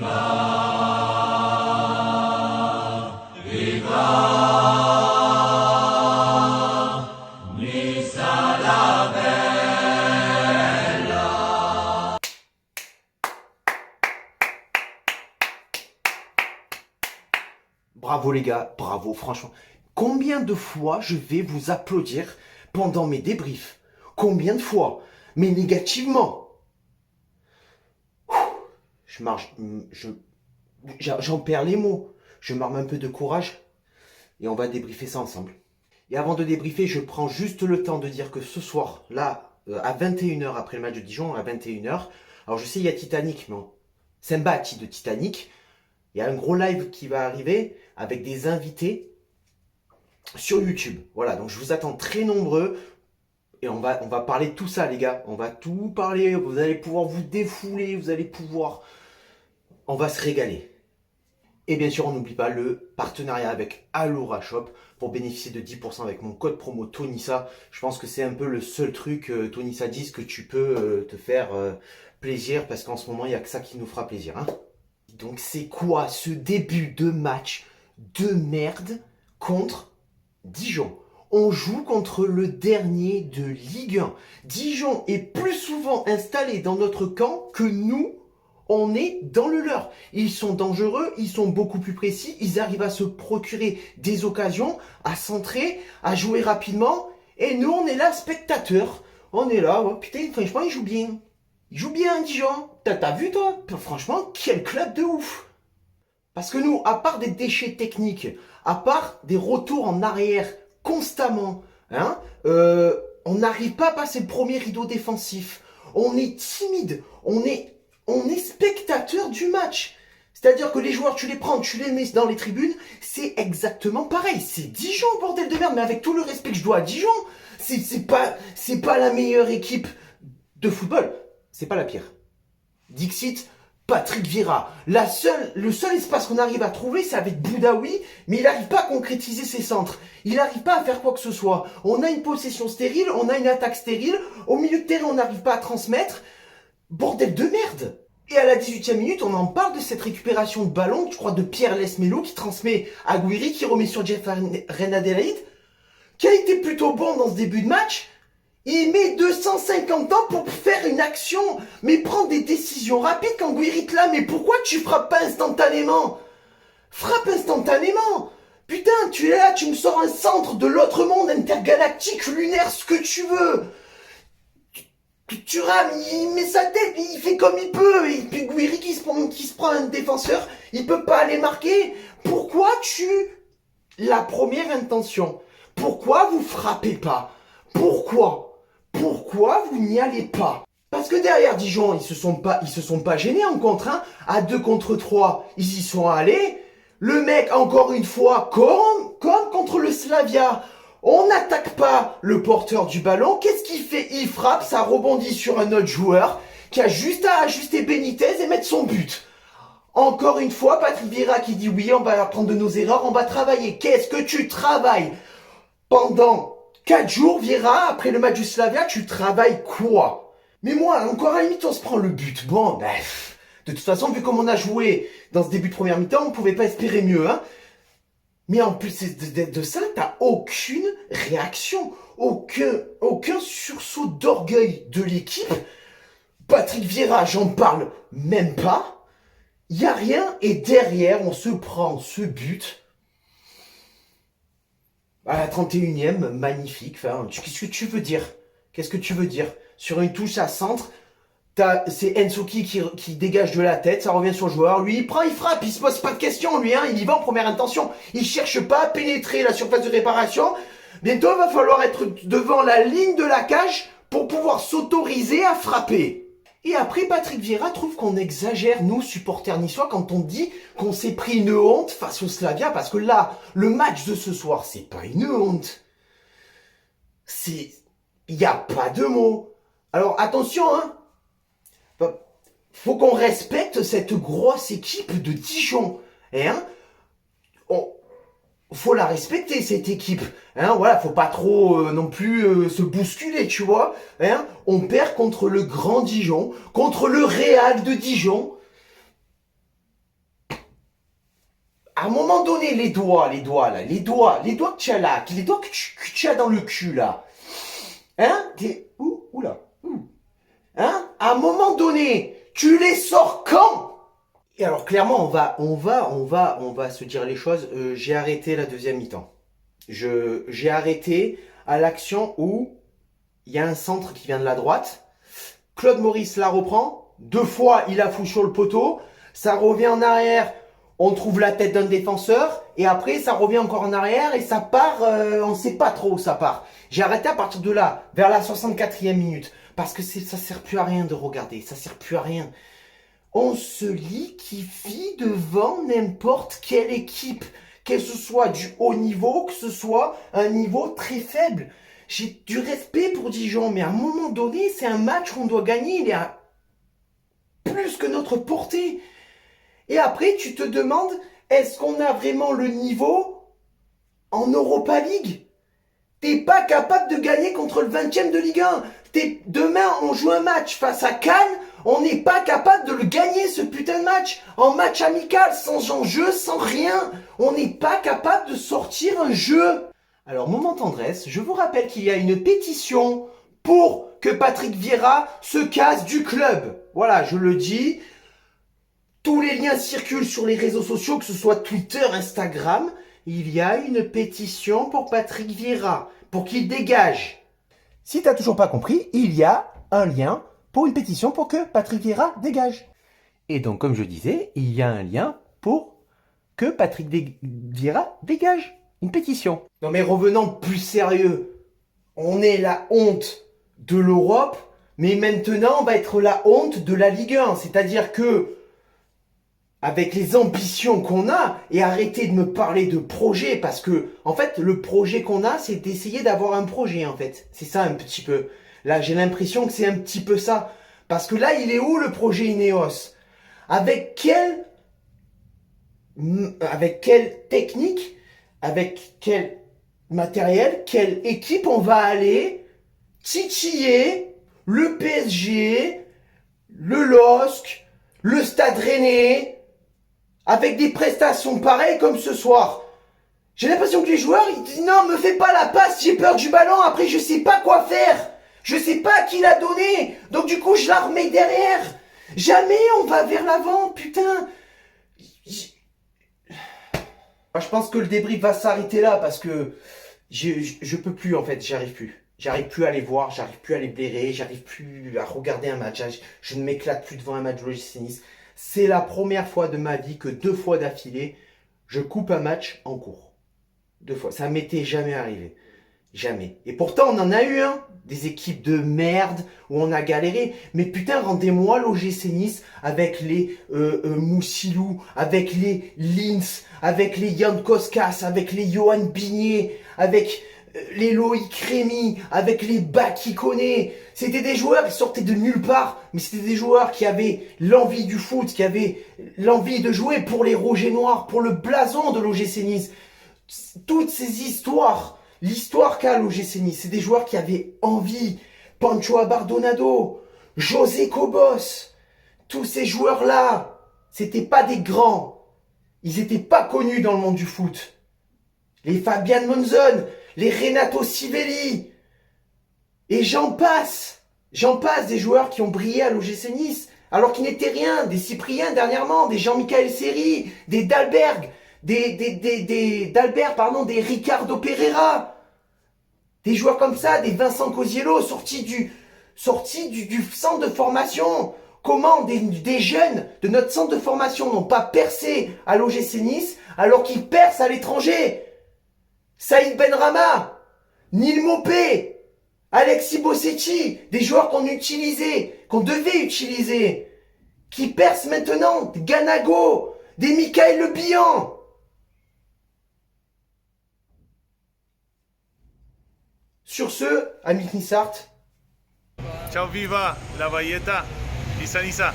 Bravo les gars, bravo franchement. Combien de fois je vais vous applaudir pendant mes débriefs? Combien de fois? Mais négativement. Je marche, j'en perds les mots. Je m'arme un peu de courage et on va débriefer ça ensemble. Et avant de débriefer, je prends juste le temps de dire que ce soir, là, à 21h après le match de Dijon, à 21h, alors je sais il y a Titanic, mais c'est un bâti de Titanic. Il y a un gros live qui va arriver avec des invités sur YouTube. Voilà, donc je vous attends très nombreux. Et on va parler de tout ça, les gars. On va tout parler. Vous allez pouvoir vous défouler. Vous allez pouvoir... On va se régaler. Et bien sûr, on n'oublie pas le partenariat avec Alura Shop pour bénéficier de 10% avec mon code promo Tonissa. Je pense que c'est un peu le seul truc, Tonissa 10, que tu peux te faire plaisir. Parce qu'en ce moment, il n'y a que ça qui nous fera plaisir. Hein. Donc c'est quoi ce début de match de merde contre Dijon? On joue contre le dernier de Ligue 1. Dijon est plus souvent installé dans notre camp que nous, on est dans le leur. Ils sont dangereux, ils sont beaucoup plus précis, ils arrivent à se procurer des occasions, à centrer, à jouer rapidement. Et nous, on est là, spectateurs. On est là, oh, putain, franchement, ils jouent bien. Ils jouent bien, Dijon. T'as vu, toi? Franchement, quel club de ouf. Parce que nous, à part des déchets techniques, à part des retours en arrière constamment, hein, on n'arrive pas à passer le premier rideau défensif. On est timide. On est spectateur du match. C'est-à-dire que les joueurs, tu les prends, tu les mets dans les tribunes, c'est exactement pareil. C'est Dijon, bordel de merde. Mais avec tout le respect que je dois à Dijon, c'est pas la meilleure équipe de football. C'est pas la pire. Dixit, Patrick Vieira. Le seul espace qu'on arrive à trouver, c'est avec Boudaoui, mais il n'arrive pas à concrétiser ses centres. Il n'arrive pas à faire quoi que ce soit. On a une possession stérile, on a une attaque stérile. Au milieu de terrain, on n'arrive pas à transmettre. Bordel de merde. Et à la 18e minute, on en parle de cette récupération de ballon, je crois, de Pierre Lesmelo, qui transmet à Gouiri, qui remet sur Jeff Renadelaide, qui a été plutôt bon dans ce début de match. Il met 250 ans pour faire une action, mais prendre des décisions rapides quand Gouiri te là. Mais pourquoi tu frappes pas instantanément? Frappe instantanément. Putain, tu es là, tu me sors un centre de l'autre monde, intergalactique, lunaire, ce que tu veux. Tu rames, il met sa tête, il fait comme il peut. Et puis Gouiri qui se prend un défenseur, il peut pas aller marquer. Pourquoi la première intention? Pourquoi vous frappez pas? Pourquoi vous n'y allez pas? Parce que derrière Dijon, ils se sont pas gênés en contre, hein. À 2 contre 3, ils y sont allés. Le mec, encore une fois, comme contre le Slavia, on n'attaque pas le porteur du ballon. Qu'est-ce qu'il fait? Il frappe, ça rebondit sur un autre joueur qui a juste à ajuster Benitez et mettre son but. Encore une fois, Patrick Vieira qui dit oui, on va apprendre de nos erreurs, on va travailler. Qu'est-ce que tu travailles? Pendant 4 jours, Vieira, après le match du Slavia, tu travailles quoi? Mais moi, encore à la limite, on se prend le but. Bon, bref. De toute façon, vu comme on a joué dans ce début de première mi-temps, on pouvait pas espérer mieux, hein. Mais en plus de ça, t'as aucune réaction, aucun sursaut d'orgueil de l'équipe. Patrick Vieira, j'en parle même pas. Y a rien, et derrière, on se prend ce but. À la 31e, magnifique. Enfin, qu'est-ce que tu veux dire? Qu'est-ce que tu veux dire? Sur une touche à centre, c'est Ensoki qui dégage de la tête, ça revient sur le joueur. Lui, il prend, il frappe, il se pose pas de questions, lui, hein, il y va en première intention. Il cherche pas à pénétrer la surface de réparation. Bientôt, il va falloir être devant la ligne de la cage pour pouvoir s'autoriser à frapper. Et après, Patrick Vieira trouve qu'on exagère, nous, supporters niçois, quand on dit qu'on s'est pris une honte face au Slavia, parce que là, le match de ce soir, c'est pas une honte. Il n'y a pas de mots. Alors, attention, hein. Faut qu'on respecte cette grosse équipe de Dijon. Hein. Faut la respecter, cette équipe. Hein, voilà, faut pas trop non plus se bousculer, tu vois. Hein, on perd contre le Grand Dijon, contre le Real de Dijon. à un moment donné, les doigts que tu as là, les doigts que tu as dans le cul là, hein, oula, hein, à un moment donné, tu les sors quand? Et alors clairement, on va se dire les choses. J'ai arrêté la deuxième mi-temps. J'ai arrêté à l'action où il y a un centre qui vient de la droite. Claude Maurice la reprend. 2 fois, il a foutu sur le poteau. Ça revient en arrière. On trouve la tête d'un défenseur. Et après, ça revient encore en arrière. Et ça part, on ne sait pas trop où ça part. J'ai arrêté à partir de là, vers la 64e minute. Parce que ça sert plus à rien de regarder. Ça sert plus à rien. On se liquéfie devant n'importe quelle équipe. Que ce soit du haut niveau, que ce soit un niveau très faible. J'ai du respect pour Dijon, mais à un moment donné, c'est un match qu'on doit gagner. Il est à plus que notre portée. Et après, tu te demandes, est-ce qu'on a vraiment le niveau en Europa League? T'es pas capable de gagner contre le 20e de Ligue 1. Demain, on joue un match face à Cannes. On n'est pas capable de le gagner, ce putain de match. En match amical, sans enjeu, sans rien. On n'est pas capable de sortir un jeu. Alors, moment tendresse, je vous rappelle qu'il y a une pétition pour que Patrick Vieira se casse du club. Voilà, je le dis. Tous les liens circulent sur les réseaux sociaux, que ce soit Twitter, Instagram. Il y a une pétition pour Patrick Vieira, pour qu'il dégage. Si t'as toujours pas compris, il y a un lien pour une pétition pour que Patrick Vieira dégage. Et donc, comme je disais, il y a un lien pour que Patrick Vieira dégage. Une pétition. Non mais revenons plus sérieux. On est la honte de l'Europe, mais maintenant on va être la honte de la Ligue 1. C'est-à-dire que, avec les ambitions qu'on a, et arrêtez de me parler de projet, parce que, en fait, le projet qu'on a, c'est d'essayer d'avoir un projet, en fait. C'est ça, un petit peu. Là, j'ai l'impression que c'est un petit peu ça. Parce que là, il est où, le projet Ineos? Avec quelle technique, avec quel matériel, quelle équipe on va aller titiller le PSG, le LOSC, le Stade Rennais, avec des prestations pareilles comme ce soir. J'ai l'impression que les joueurs, ils disent non, me fais pas la passe, j'ai peur du ballon, après je sais pas quoi faire. Je sais pas à qui la donner, donc du coup je la remets derrière. Jamais on va vers l'avant, putain. Je pense que le débrief va s'arrêter là parce que je peux plus en fait, j'arrive plus. J'arrive plus à les voir, j'arrive plus à les blairer, j'arrive plus à regarder un match. Je ne m'éclate plus devant un match de l'OGC Nice. C'est la première fois de ma vie que 2 fois d'affilée, je coupe un match en cours. 2 fois. Ça m'était jamais arrivé. Jamais. Et pourtant, on en a eu un. Des équipes de merde où on a galéré. Mais putain, rendez-moi l'OGC Nice avec les Moussilou, avec les Linz, avec les Jan Koskas, avec les Johan Bigné, avec les Loïc Rémy, avec les Baki Koné. C'était des joueurs qui sortaient de nulle part, mais c'était des joueurs qui avaient l'envie du foot, qui avaient l'envie de jouer pour les Rouges Noirs, pour le blason de l'OGC Nice. Toutes ces histoires, l'histoire qu'a l'OGC Nice, c'est des joueurs qui avaient envie. Pancho Abardonado, José Cobos, tous ces joueurs-là, c'était pas des grands. Ils étaient pas connus dans le monde du foot. Les Fabian Monzon, les Renato Sivelli, et j'en passe des joueurs qui ont brillé à l'OGC Nice, alors qu'ils n'étaient rien, des Cypriens dernièrement, des Jean-Michel Seri, des Dalberg, des Ricardo Pereira, des joueurs comme ça, des Vincent Cosiello, sortis du centre de formation. Comment des jeunes de notre centre de formation n'ont pas percé à l'OGC Nice, alors qu'ils percent à l'étranger? Saïd Benrama, Neil Mopé, Alexis Bossetti, des joueurs qu'on utilisait, qu'on devait utiliser, qui percent maintenant, des Ganago, des Michael Le Bihan. Sur ce, Amit Nissart. Ciao viva la Valletta, Nissa Nissa.